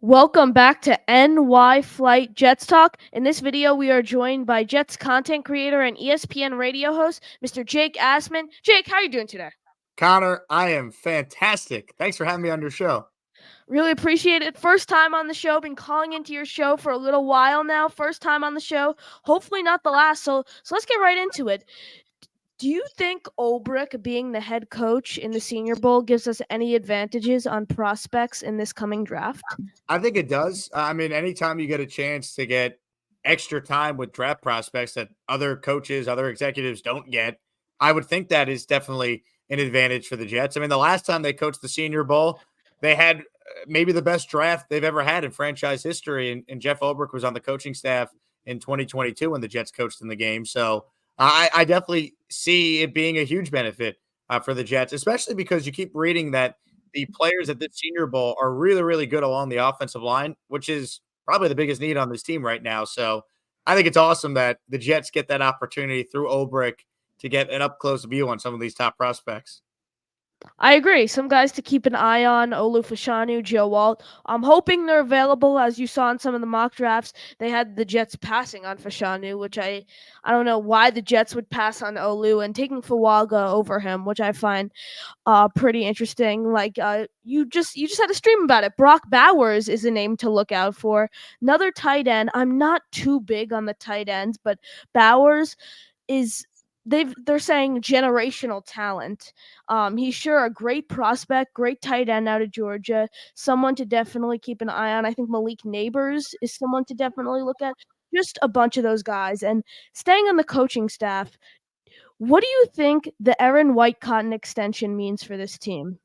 Welcome back to NY Flight Jets Talk. In this video, we are joined by Jets content creator and ESPN radio host, Mr. Jake Asman. Jake, how are you doing today? Connor, I am fantastic. Thanks for having me on your show. Really appreciate it. First time on the show. Been calling into your show for a little while now. First time on the show. Hopefully not the last. So let's get right into it. Do you think Olbrich being the head coach in the Senior Bowl gives us any advantages on prospects in this coming draft? I think it does. I mean, anytime you get a chance to get extra time with draft prospects that other coaches, other executives don't get, I would think that is definitely an advantage for the Jets. I mean, the last time they coached the Senior Bowl, they had maybe the best draft they've ever had in franchise history. And Jeff Olbrich was on the coaching staff in 2022 when the Jets coached in the game. So I definitely see it being a huge benefit for the Jets, especially because you keep reading that the players at the Senior Bowl are really, really good along the offensive line, which is probably the biggest need on this team right now. So I think it's awesome that the Jets get that opportunity through Olbrich to get an up close view on some of these top prospects. I agree. Some guys to keep an eye on: Olu Fashanu, Joe Walt. I'm hoping they're available. As you saw in some of the mock drafts, they had the Jets passing on Fashanu, which I don't know why the Jets would pass on Olu and taking Fawaga over him, which I find pretty interesting. Like you just had a stream about it. Brock Bowers is a name to look out for. Another tight end. I'm not too big on the tight ends, but Bowers is they're saying generational talent. He's sure a great prospect, great tight end out of Georgia, someone to definitely keep an eye on. I think Malik Neighbors is someone to definitely look at. Just a bunch of those guys. And staying on the coaching staff, what do you think the Aaron White Cotton extension means for this team?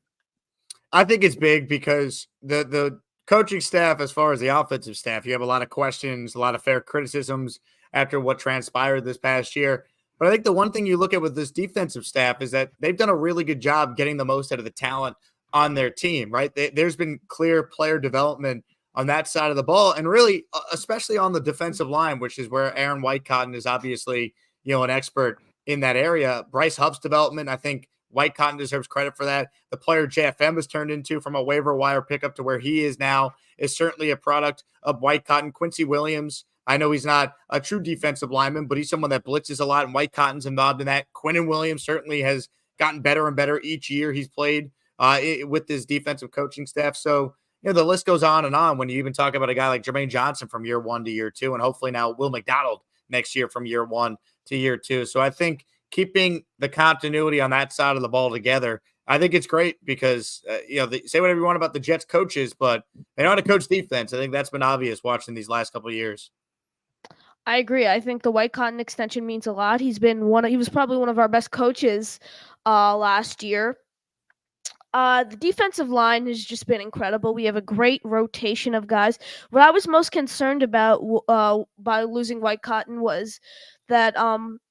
I think it's big because the coaching staff, as far as the offensive staff, you have a lot of questions, a lot of fair criticisms after what transpired this past year. But I think the one thing you look at with this defensive staff is that they've done a really good job getting the most out of the talent on their team, right? There's been clear player development on that side of the ball, and really, especially on the defensive line, which is where Aaron White Cotton is obviously, an expert in that area. Bryce Huff's development, I think White Cotton deserves credit for that. The player JFM has turned into from a waiver wire pickup to where he is now is certainly a product of White Cotton. Quincy Williams, I know he's not a true defensive lineman, but he's someone that blitzes a lot, and White Cotton's involved in that. Quinnen Williams certainly has gotten better and better each year he's played with this defensive coaching staff. So, the list goes on and on when you even talk about a guy like Jermaine Johnson from year one to year two, and hopefully now Will McDonald next year from year one to year two. So I think keeping the continuity on that side of the ball together, I think it's great because, say whatever you want about the Jets coaches, but they know how to coach defense. I think that's been obvious watching these last couple of years. I agree. I think the White Cotton extension means a lot. He was probably one of our best coaches last year. The defensive line has just been incredible. We have a great rotation of guys. What I was most concerned about by losing White Cotton was that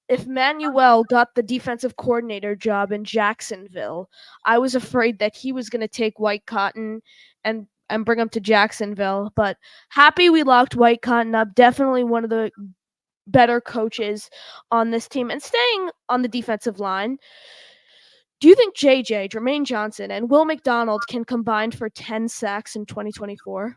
if Manuel got the defensive coordinator job in Jacksonville, I was afraid that he was going to take White Cotton and bring him to Jacksonville. But happy we locked White Cotton up. Definitely one of the better coaches on this team. And staying on the defensive line, do you think Jermaine Johnson, and Will McDonald can combine for 10 sacks in 2024?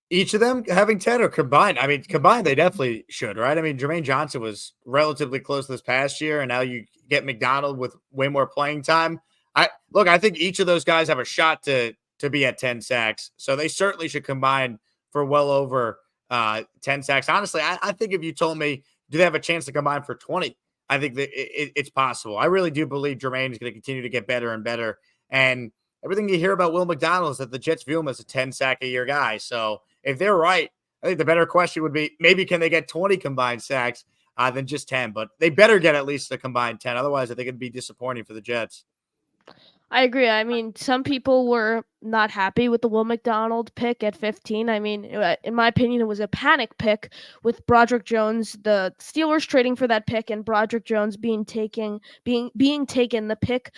Each of them having 10 or combined? I mean, combined, they definitely should, right? I mean, Jermaine Johnson was relatively close this past year, and now you get McDonald with way more playing time. I think each of those guys have a shot to be at 10 sacks. So they certainly should combine for well over 10 sacks. Honestly, I think if you told me, do they have a chance to combine for 20? I think that it's possible. I really do believe Jermaine is going to continue to get better and better. And everything you hear about Will McDonald is that the Jets view him as a 10 sack a year guy. So if they're right, I think the better question would be maybe can they get 20 combined sacks than just 10? But they better get at least a combined 10. Otherwise, I think it'd be disappointing for the Jets. I agree. I mean, some people were not happy with the Will McDonald pick at 15. I mean, in my opinion, it was a panic pick with Broderick Jones, the Steelers trading for that pick, and Broderick Jones being taken the pick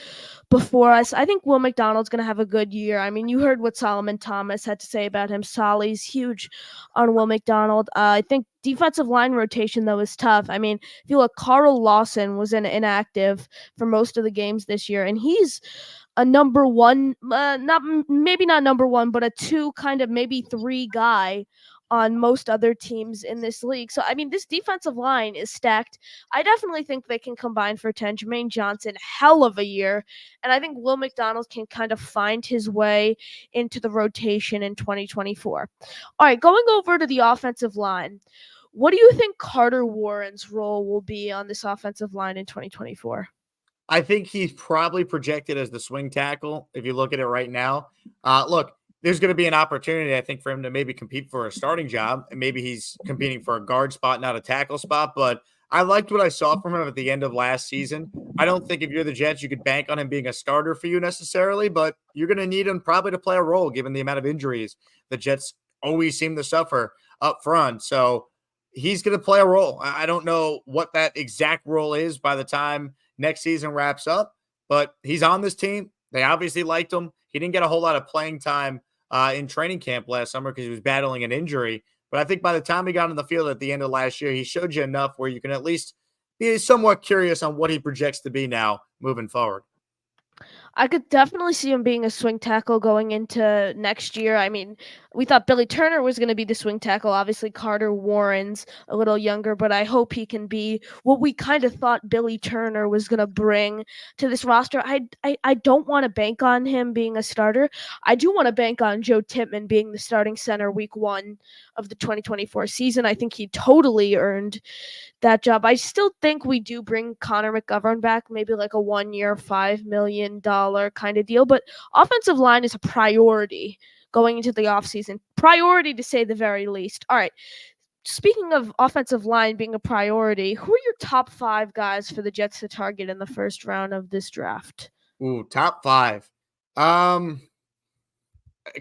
before us. I think Will McDonald's going to have a good year. I mean, you heard what Solomon Thomas had to say about him. Solly's huge on Will McDonald. I think defensive line rotation, though, is tough. I mean, if you look, Carl Lawson was inactive for most of the games this year, and he's a number one, not maybe not number one, but a two, kind of maybe three guy on most other teams in this league. So I mean, this defensive line is stacked. I definitely think they can combine for 10. Jermaine Johnson, hell of a year, and I think Will McDonald can kind of find his way into the rotation in 2024. All right, going over to the offensive line. What do you think Carter Warren's role will be on this offensive line in 2024? I think he's probably projected as the swing tackle if you look at it right now. Look, there's going to be an opportunity, I think, for him to maybe compete for a starting job, and maybe he's competing for a guard spot, not a tackle spot. But I liked what I saw from him at the end of last season. I don't think if you're the Jets, you could bank on him being a starter for you necessarily, but you're going to need him probably to play a role given the amount of injuries the Jets always seem to suffer up front. So he's going to play a role. I don't know what that exact role is by the time next season wraps up, but he's on this team. They obviously liked him. He didn't get a whole lot of playing time in training camp last summer because he was battling an injury. But I think by the time he got on the field at the end of last year, he showed you enough where you can at least be somewhat curious on what he projects to be now moving forward. I could definitely see him being a swing tackle going into next year. I mean, we thought Billy Turner was going to be the swing tackle. Obviously, Carter Warren's a little younger, but I hope he can be what we kind of thought Billy Turner was going to bring to this roster. I don't want to bank on him being a starter. I do want to bank on Joe Tippmann being the starting center week 1 of the 2024 season. I think he totally earned that job. I still think we do bring Connor McGovern back, maybe like a 1 year, $5 million kind of deal. But offensive line is a priority going into the offseason. Priority to say the very least. All right. Speaking of offensive line being a priority, who are your top 5 guys for the Jets to target in the first round of this draft? Ooh, top five. Um,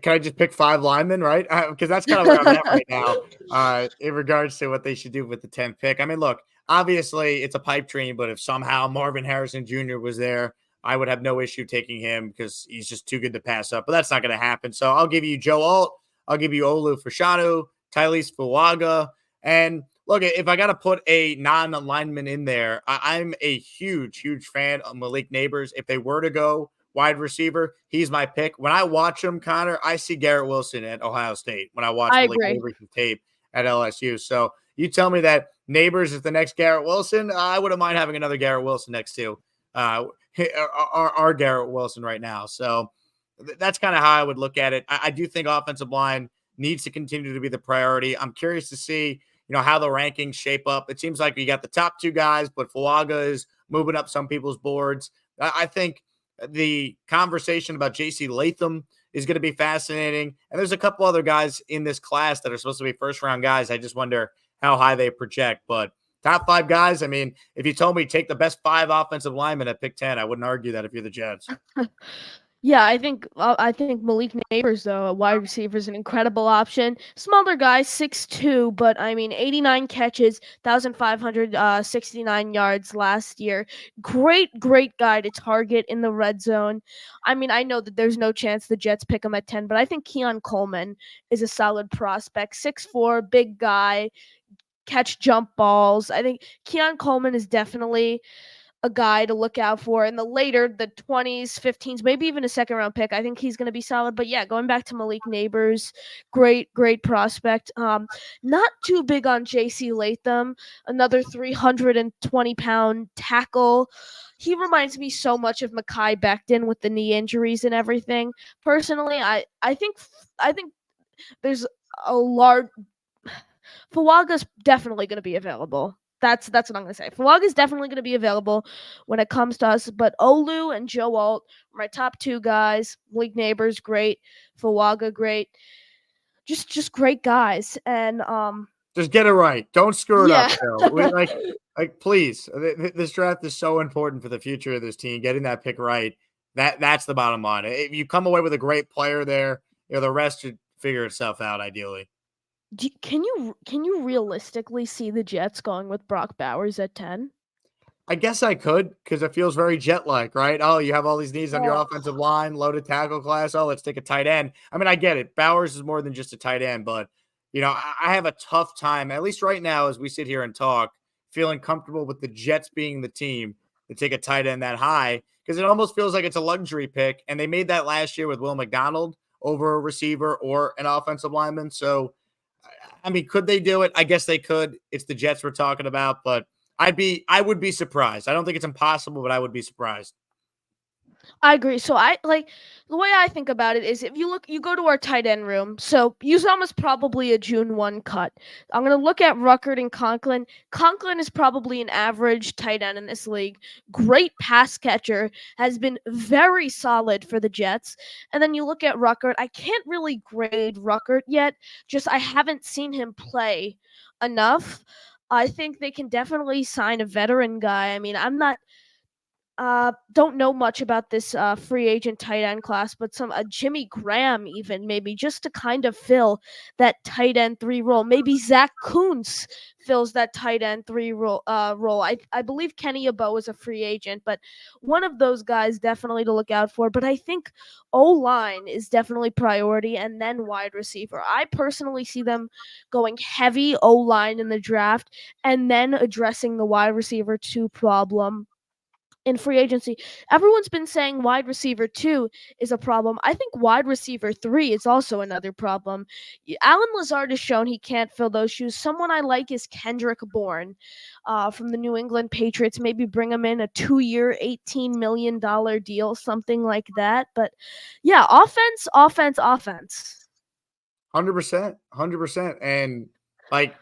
can I just pick 5 linemen, right? Because that's kind of where I'm at right now in regards to what they should do with the 10th pick. I mean, look, obviously it's a pipe dream, but if somehow Marvin Harrison Jr. was there, I would have no issue taking him because he's just too good to pass up. But that's not going to happen. So I'll give you Joe Alt. I'll give you Olu Fashanu, Tylese Fuaga. And look, if I got to put a non-lineman in there, I'm a huge fan of Malik Neighbors. If they were to go wide receiver, he's my pick. When I watch him, Connor, I see Garrett Wilson at Ohio State when I watch I Malik agree. Neighbors' tape at LSU. So you tell me that Neighbors is the next Garrett Wilson, I wouldn't mind having another Garrett Wilson next to uh, our Garrett Wilson right now. So that's kind of how I would look at it. I do think offensive line needs to continue to be the priority. I'm curious to see, how the rankings shape up. It seems like you got the top 2 guys, but Fuaga is moving up some people's boards. I think the conversation about JC Latham is going to be fascinating. And there's a couple other guys in this class that are supposed to be first round guys. I just wonder how high they project. But top 5 guys, I mean, if you told me take the best 5 offensive linemen at pick 10, I wouldn't argue that if you're the Jets. Yeah, I think Malik Neighbors though, a wide receiver, is an incredible option. Smaller guy, 6'2", but I mean 89 catches, 1,569 yards last year. Great guy to target in the red zone. I mean, I know that there's no chance the Jets pick him at 10, but I think Keon Coleman is a solid prospect. 6'4", big guy, catch jump balls. I think Keon Coleman is definitely a guy to look out for in the 20s, 15s, maybe even a second round pick. I think he's going to be solid. But yeah, going back to Malik Neighbors, great prospect. Not too big on JC Latham, another 320-pound tackle. He reminds me so much of Mekhi Becton with the knee injuries and everything. Personally, I think there's a large Fuaga's definitely going to be available. That's what I'm going to say. Fuaga's definitely going to be available when it comes to us. But Olu and Joe Alt, my top 2 guys. League Neighbors, great. Fuaga, great. Just great guys. And Just get it right. Don't screw it up, yeah. Joe. Please. This draft is so important for the future of this team. Getting that pick right, that's the bottom line. If you come away with a great player there, the rest should figure itself out ideally. Can you realistically see the Jets going with Brock Bowers at 10? I guess I could because it feels very jet-like, right? Oh, you have all these needs on your Oh, offensive line, loaded tackle class. Oh, let's take a tight end. I mean, I get it. Bowers is more than just a tight end, but I have a tough time, at least right now, as we sit here and talk, feeling comfortable with the Jets being the team to take a tight end that high because it almost feels like it's a luxury pick. And they made that last year with Will McDonald over a receiver or an offensive lineman. So, I mean, could they do it? I guess they could. It's the Jets we're talking about, but I would be surprised. I don't think it's impossible, but I would be surprised. I agree. So I like the way I think about it is if you go to our tight end room. So Uzom is probably a June 1 cut. I'm gonna look at Ruckert and Conklin. Conklin is probably an average tight end in this league. Great pass catcher, has been very solid for the Jets. And then you look at Ruckert. I can't really grade Ruckert yet. Just I haven't seen him play enough. I think they can definitely sign a veteran guy. I mean, I'm not don't know much about this free agent tight end class, but some Jimmy Graham even maybe just to kind of fill that tight end 3 role. Maybe Zach Kuntz fills that tight end 3 role. I believe Kenny Abo is a free agent, but one of those guys definitely to look out for. But I think O line is definitely priority, and then wide receiver. I personally see them going heavy O line in the draft, and then addressing the wide receiver 2 problem in free agency. Everyone's been saying wide receiver 2 is a problem. I think wide receiver 3 is also another problem. Alan Lazard has shown he can't fill those shoes. Someone I like is Kendrick Bourne from the New England Patriots. Maybe bring him in a 2-year, $18 million deal, something like that. But yeah, offense, offense, offense. 100%. 100%. And like,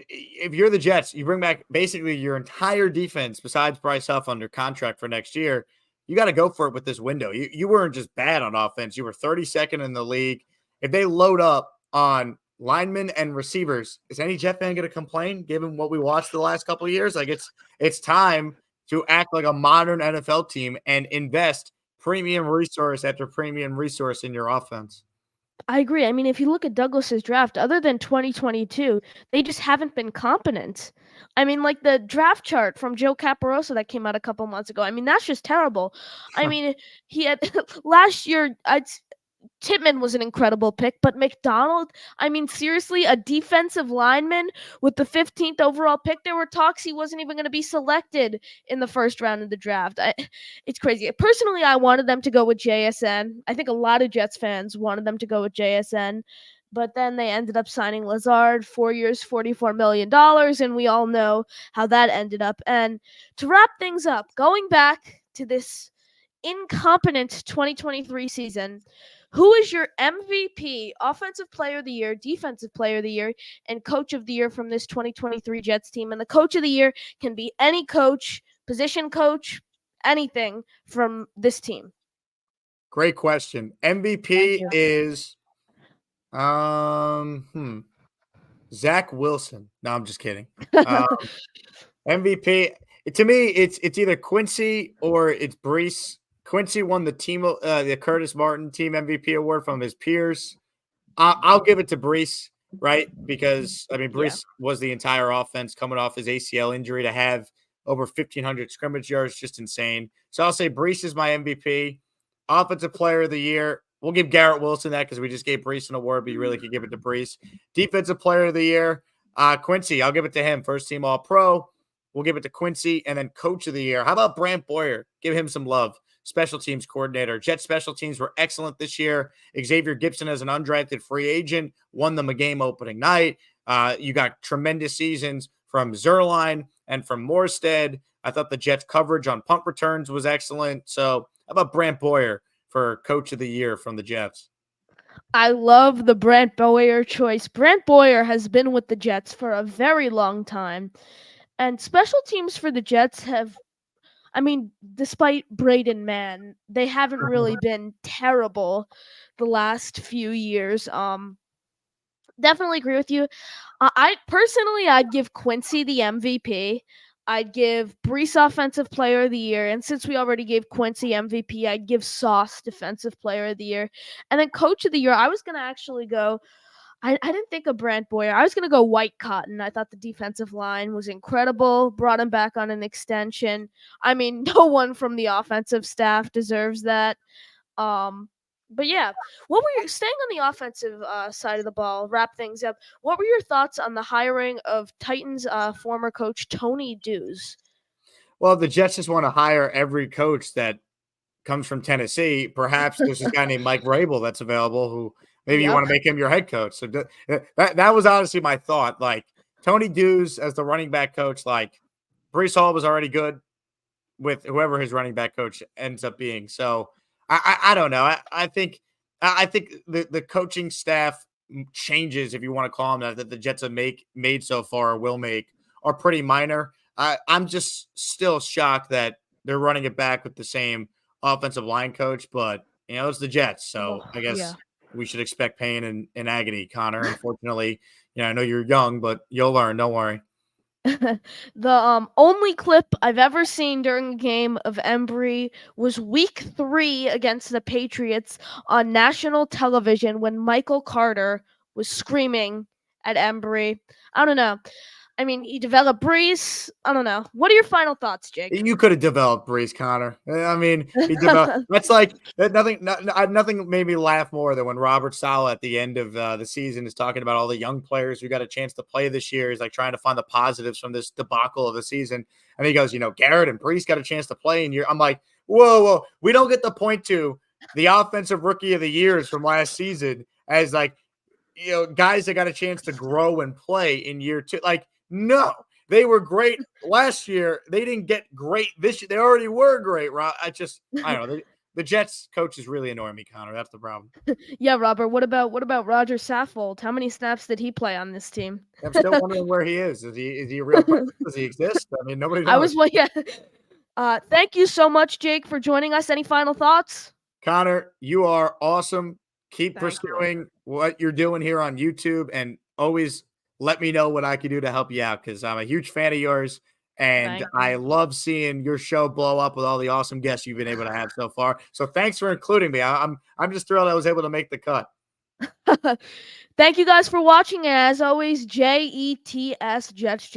if you're the Jets, you bring back basically your entire defense besides Bryce Huff under contract for next year. You got to go for it with this window. You weren't just bad on offense. You were 32nd in the league. If they load up on linemen and receivers, is any Jet fan going to complain given what we watched the last couple of years? Like it's time to act like a modern NFL team and invest premium resource after premium resource in your offense. I agree. I mean, if you look at Douglas's draft, other than 2022, they just haven't been competent. I mean, like the draft chart from Joe Caparosa that came out a couple months ago. I mean, that's just terrible. I mean, he had last year. Titman was an incredible pick, but McDonald, I mean, seriously, a defensive lineman with the 15th overall pick, there were talks he wasn't even going to be selected in the first round of the draft. It's crazy. Personally, I wanted them to go with JSN. I think a lot of Jets fans wanted them to go with JSN, but then they ended up signing Lazard, 4 years, $44 million, and we all know how that ended up. And to wrap things up, going back to this incompetent 2023 season, who is your MVP, Offensive Player of the Year, Defensive Player of the Year, and Coach of the Year from this 2023 Jets team? And the Coach of the Year can be any coach, position coach, anything from this team. Great question. Thank MVP you. is Zach Wilson. No, I'm just kidding. Um, MVP to me, it's either Quincy or it's Brees. Quincy won the Curtis Martin Team MVP award from his peers. I'll give it to Brees, right? Because I mean, Yeah. Brees was the entire offense coming off his ACL injury to have over 1,500 scrimmage yards, just insane. So I'll say Brees is my MVP. Offensive Player of the Year. We'll give Garrett Wilson that because we just gave Brees an award, but you really could give it to Brees. Defensive Player of the Year. Quincy, I'll give it to him. First team All Pro. We'll give it to Quincy. And then Coach of the Year. How about Brant Boyer? Give him some love. Special teams coordinator. Jet special teams were excellent this year. Xavier Gipson, as an undrafted free agent, won them a game opening night. You got tremendous seasons from Zerline and from Morstead. I thought the Jets' coverage on punt returns was excellent. So, how about Brant Boyer for Coach of the Year from the Jets? I love the Brant Boyer choice. Brant Boyer has been with the Jets for a very long time. And special teams for the Jets have, I mean, despite Braden Mann, they haven't really been terrible the last few years. Definitely agree with you. I personally, I'd give Quincy the MVP. I'd give Brees Offensive Player of the Year, and since we already gave Quincy MVP, I'd give Sauce Defensive Player of the Year, and then Coach of the Year. I was gonna actually go. I didn't think of Brant Boyer. I was gonna go White Cotton. I thought the defensive line was incredible. Brought him back on an extension. I mean, no one from the offensive staff deserves that. Um, but yeah, what were you staying on the offensive side of the ball? Wrap things up. What were your thoughts on the hiring of Titans former coach Tony Dews? Well, the Jets just want to hire every coach that comes from Tennessee. Perhaps there's this guy named Mike Rabel that's available who maybe you Yep. want to make him your head coach. So that was honestly my thought. Like Tony Dews as the running back coach, like Brees Hall was already good with whoever his running back coach ends up being. So I don't know. I think the coaching staff changes, if you want to call them that the Jets have made so far or will make are pretty minor. I'm just still shocked that they're running it back with the same offensive line coach, but it's the Jets, so Well, I yeah. guess we should expect pain and agony, Connor. Unfortunately, I know you're young, but you'll learn. Don't worry. The only clip I've ever seen during a game of Embry was week 3 against the Patriots on national television when Michael Carter was screaming at Embry. I don't know. I mean, he developed Brees. I don't know. What are your final thoughts, Jake? You could have developed Brees, Connor. I mean, he developed. That's like that. Nothing made me laugh more than when Robert Saleh at the end of the season is talking about all the young players who got a chance to play this year. He's like trying to find the positives from this debacle of the season, and he goes, Garrett and Brees got a chance to play, and I'm like, whoa, we don't get to point to the offensive rookie of the years from last season as like guys that got a chance to grow and play in year 2. Like, no, they were great last year. They didn't get great this year. They already were great. I don't know. The Jets coaches really annoy me, Connor. That's the problem. Yeah, Robert. What about Roger Saffold? How many snaps did he play on this team? I'm still wondering where he is. Is he a real person? Does he exist? I mean, nobody I knows. was well, yeah. Thank you so much, Jake, for joining us. Any final thoughts? Connor, you are awesome. Keep Thank you. pursuing what you're doing here on YouTube and always let me know what I can do to help you out because I'm a huge fan of yours. And Thank I you. love seeing your show blow up with all the awesome guests you've been able to have so far. So thanks for including me. I'm just thrilled I was able to make the cut. Thank you guys for watching. And as always, JETS Jets.